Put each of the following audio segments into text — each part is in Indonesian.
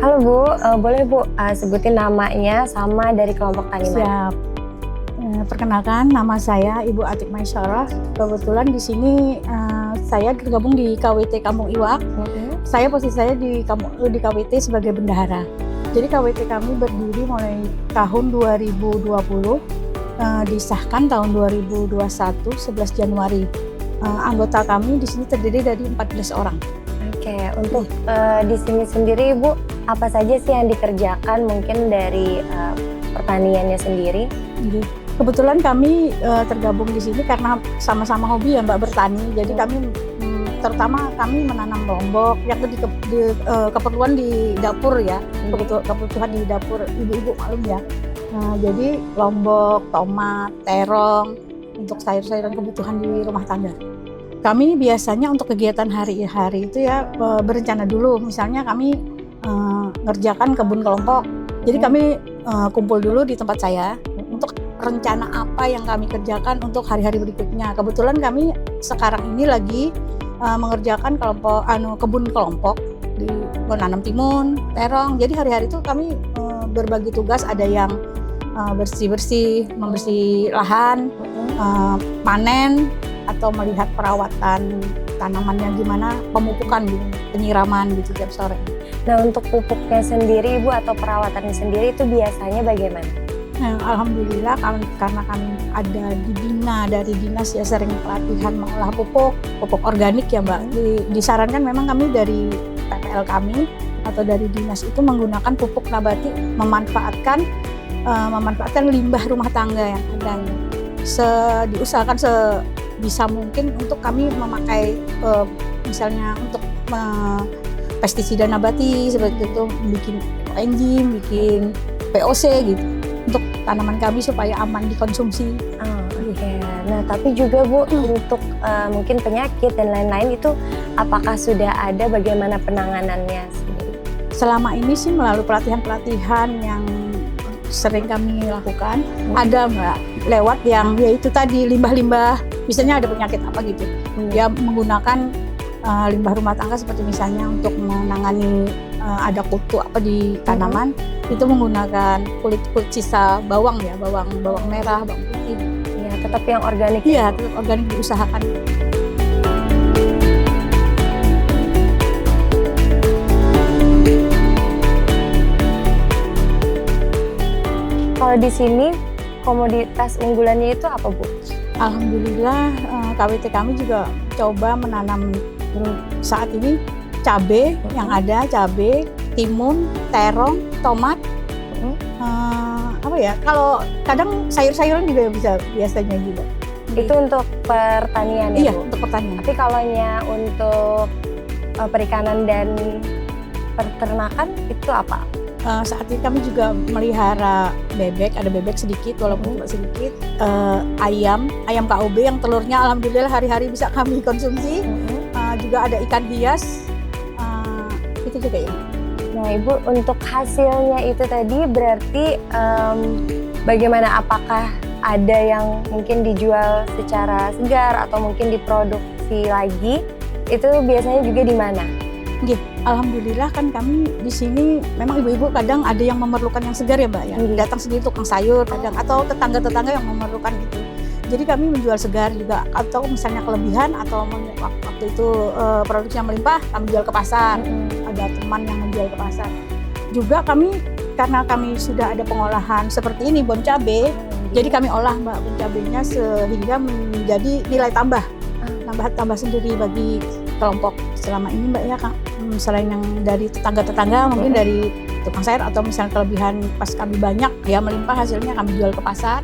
Halo Bu, boleh Bu sebutin namanya sama dari kelompok tani mana? Siap. Perkenalkan, nama saya Ibu Atik Maisyarah. Kebetulan di sini saya tergabung di KWT Kampung Iwak. Saya posisi saya di KWT sebagai bendahara. Jadi KWT kami berdiri mulai tahun 2020, disahkan tahun 2021, 11 Januari. Anggota kami di sini terdiri dari 14 orang. Oke, untuk di sini sendiri Ibu, apa saja sih yang dikerjakan mungkin dari pertaniannya sendiri? Kebetulan kami tergabung di sini karena sama-sama hobi ya Mbak bertani. Jadi kami terutama kami menanam lombok yang keperluan di dapur ya, kebutuhan di dapur ibu-ibu maklum ya. Jadi lombok, tomat, terong untuk sayur-sayuran kebutuhan di rumah tangga. Kami biasanya untuk kegiatan hari-hari itu ya berencana dulu. Misalnya kami ngerjakan kebun kelompok. Jadi kami kumpul dulu di tempat saya untuk rencana apa yang kami kerjakan untuk hari-hari berikutnya. Kebetulan kami sekarang ini lagi mengerjakan kebun kelompok di menanam timun, terong. Jadi hari-hari itu kami berbagi tugas, ada yang bersih-bersih, membersih lahan, panen, atau melihat perawatan tanamannya gimana, pemupukan gitu, penyiraman gitu tiap sore. Nah, untuk pupuknya sendiri Ibu atau perawatannya sendiri itu biasanya bagaimana? Nah, alhamdulillah karena kami ada dibina dari dinas ya, sering pelatihan mengolah pupuk organik ya Mbak. Disarankan memang kami dari PPL kami atau dari dinas itu menggunakan pupuk nabati, memanfaatkan limbah rumah tangga yang ada. Diusahakan sebisa mungkin untuk kami memakai misalnya untuk pestisida nabati seperti itu, bikin enzim, bikin POC gitu untuk tanaman kami supaya aman dikonsumsi. Oke. Nah, tapi juga Bu untuk mungkin penyakit dan lain-lain itu apakah sudah ada, bagaimana penanganannya sendiri? Selama ini sih melalui pelatihan-pelatihan yang sering kami lakukan, ada Mbak, lewat yang yaitu tadi limbah-limbah, misalnya ada penyakit apa gitu, dia menggunakan limbah rumah tangga seperti misalnya untuk menangani ada kutu apa di tanaman, itu menggunakan kulit sisa bawang ya, bawang merah, bawang putih. Ya, tetap yang organik. Iya, tetap organik diusahakan. Kalau di sini komoditas unggulannya itu apa Bu? Alhamdulillah KWT kami juga coba menanam saat ini cabai yang ada, cabai, timun, terong, tomat, kalau kadang sayur-sayuran juga bisa biasanya juga. Itu untuk pertanian ya Iya, Bu? untuk pertanian. Tapi kalau untuk perikanan dan peternakan itu apa? Saat ini kami juga melihara bebek, ada bebek sedikit walaupun cuma sedikit, ayam KOB yang telurnya alhamdulillah hari-hari bisa kami konsumsi, juga ada ikan hias, itu juga ya. Nah Ibu, untuk hasilnya itu tadi berarti bagaimana, apakah ada yang mungkin dijual secara segar atau mungkin diproduksi lagi, itu biasanya juga di mana? Alhamdulillah kan kami di sini memang ibu-ibu kadang ada yang memerlukan yang segar ya Mbak ya. Datang sendiri tukang sayur kadang atau tetangga-tetangga yang memerlukan itu. Jadi kami menjual segar juga, atau misalnya kelebihan atau waktu itu produksinya melimpah kami jual ke pasar. Ada teman yang menjual ke pasar. Juga karena kami sudah ada pengolahan seperti ini bon cabai, jadi kami olah Mbak bon cabainya sehingga menjadi nilai tambah sendiri bagi kelompok selama ini Mbak ya Kak. Selain yang dari tetangga-tetangga, mungkin dari tukang sayur atau misalnya kelebihan pas kami banyak ya melimpah hasilnya kami jual ke pasar.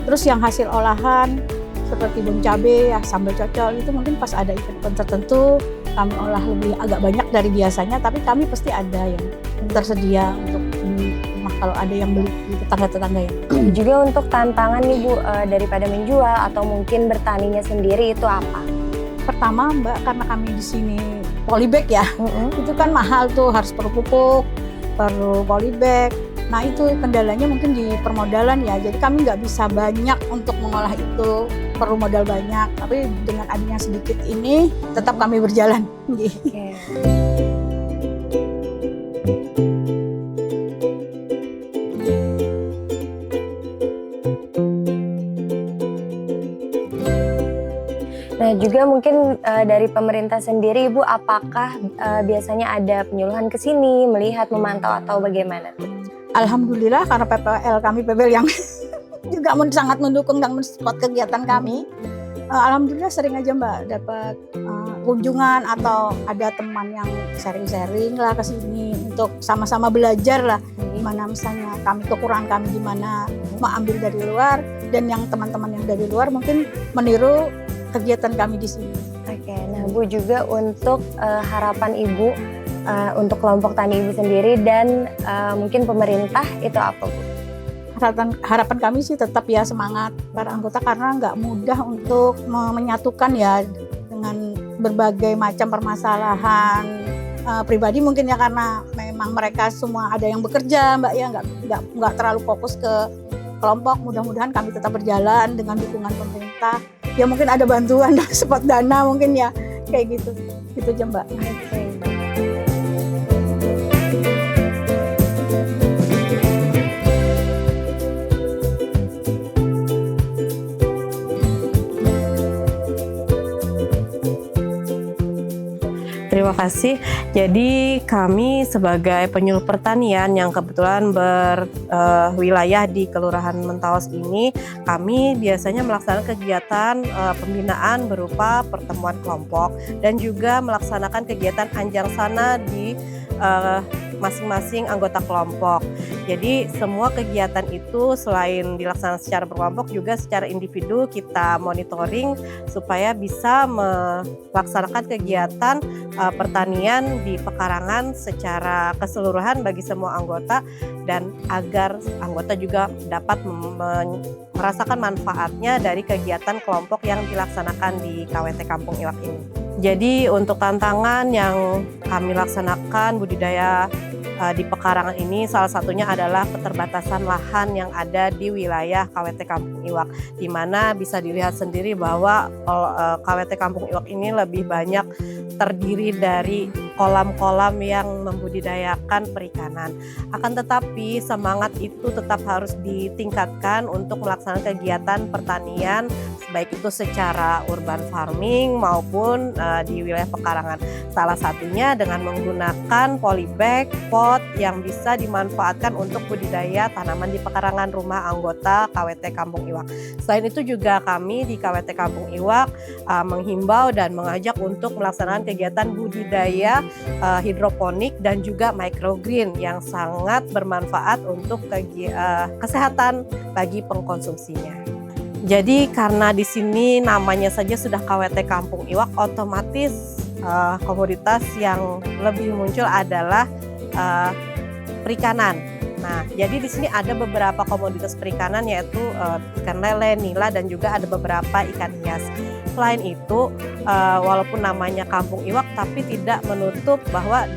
Terus yang hasil olahan seperti bon cabai ya, sambal cocol itu mungkin pas ada event tertentu kami olah lebih agak banyak dari biasanya, tapi kami pasti ada yang tersedia untuk di rumah kalau ada yang beli di tetangga-tetangga ya. Juga untuk tantangan nih Bu, daripada menjual atau mungkin bertaninya sendiri itu apa? Pertama Mbak, karena kami di sini polybag ya, itu kan mahal tuh, harus perlu pupuk, perlu polybag. Nah itu kendalanya mungkin di permodalan ya, jadi kami nggak bisa banyak untuk mengolah itu, perlu modal banyak. Tapi dengan adanya sedikit ini, tetap kami berjalan. Okay. juga mungkin dari pemerintah sendiri Ibu, apakah biasanya ada penyuluhan ke sini, melihat, memantau atau bagaimana tuh? Alhamdulillah karena PPL kami PPL yang juga sangat mendukung dan mensupport kegiatan kami. Alhamdulillah sering aja Mbak dapat kunjungan atau ada teman yang sharing-sharing lah ke sini untuk sama-sama belajar lah gimana misalnya kekurangan kami gimana mau ambil dari luar, dan yang teman-teman yang dari luar mungkin meniru kegiatan kami di sini. Oke, nah Bu, juga untuk harapan Ibu untuk kelompok tani Ibu sendiri dan mungkin pemerintah itu apa Bu? Harapan kami sih tetap ya semangat para anggota, karena nggak mudah untuk menyatukan ya dengan berbagai macam permasalahan pribadi mungkin ya, karena memang mereka semua ada yang bekerja Mbak ya, nggak terlalu fokus ke kelompok. Mudah-mudahan kami tetap berjalan dengan dukungan pemerintah. Ya mungkin ada bantuan dari support dana mungkin ya, kayak gitu aja Mbak. Oke. Terima kasih. Jadi kami sebagai penyuluh pertanian yang kebetulan berwilayah di Kelurahan Mentaos ini, kami biasanya melaksanakan kegiatan pembinaan berupa pertemuan kelompok dan juga melaksanakan kegiatan anjang sana di masing-masing anggota kelompok. Jadi semua kegiatan itu selain dilaksanakan secara berkelompok juga secara individu kita monitoring supaya bisa melaksanakan kegiatan pertanian di pekarangan secara keseluruhan bagi semua anggota, dan agar anggota juga dapat merasakan manfaatnya dari kegiatan kelompok yang dilaksanakan di KWT Kampung Iwak ini. Jadi untuk tantangan yang kami laksanakan budidaya di pekarangan ini, salah satunya adalah keterbatasan lahan yang ada di wilayah KWT Kampung Iwak, di mana bisa dilihat sendiri bahwa KWT Kampung Iwak ini lebih banyak terdiri dari kolam-kolam yang membudidayakan perikanan. Akan tetapi semangat itu tetap harus ditingkatkan untuk melaksanakan kegiatan pertanian, baik itu secara urban farming maupun di wilayah pekarangan. Salah satunya dengan menggunakan polybag pot yang bisa dimanfaatkan untuk budidaya tanaman di pekarangan rumah anggota KWT Kampung Iwak. Selain itu juga kami di KWT Kampung Iwak menghimbau dan mengajak untuk melaksanakan kegiatan budidaya hidroponik dan juga microgreen yang sangat bermanfaat untuk kesehatan bagi pengkonsumsinya. Jadi karena di sini namanya saja sudah KWT Kampung Iwak, otomatis komoditas yang lebih muncul adalah perikanan. Nah, jadi di sini ada beberapa komoditas perikanan, yaitu ikan lele, nila, dan juga ada beberapa ikan hias. Selain itu, walaupun namanya Kampung Iwak, tapi tidak menutup bahwa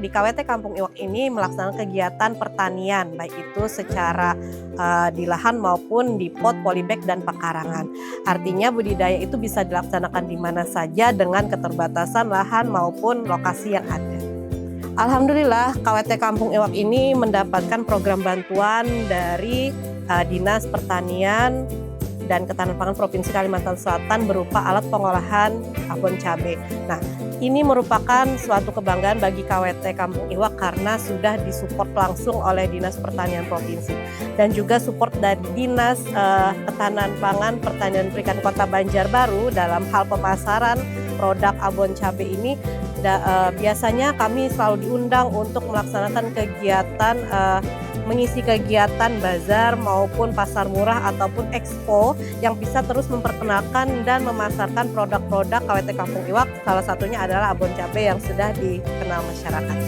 di KWT Kampung Iwak ini melaksanakan kegiatan pertanian, baik itu secara di lahan maupun di pot, polybag, dan pekarangan. Artinya budidaya itu bisa dilaksanakan di mana saja dengan keterbatasan lahan maupun lokasi yang ada. Alhamdulillah KWT Kampung Iwak ini mendapatkan program bantuan dari Dinas Pertanian dan Ketahanan Pangan Provinsi Kalimantan Selatan berupa alat pengolahan abon cabai. Nah, ini merupakan suatu kebanggaan bagi KWT Kampung Iwak karena sudah disupport langsung oleh Dinas Pertanian Provinsi dan juga support dari Dinas Ketahanan Pangan Pertanian Perikanan Kota Banjarbaru dalam hal pemasaran produk abon cabai ini. Biasanya kami selalu diundang untuk melaksanakan kegiatan mengisi kegiatan bazar maupun pasar murah ataupun expo yang bisa terus memperkenalkan dan memasarkan produk-produk KWT Kampung Iwak. Salah satunya adalah abon cabai yang sudah dikenal masyarakat.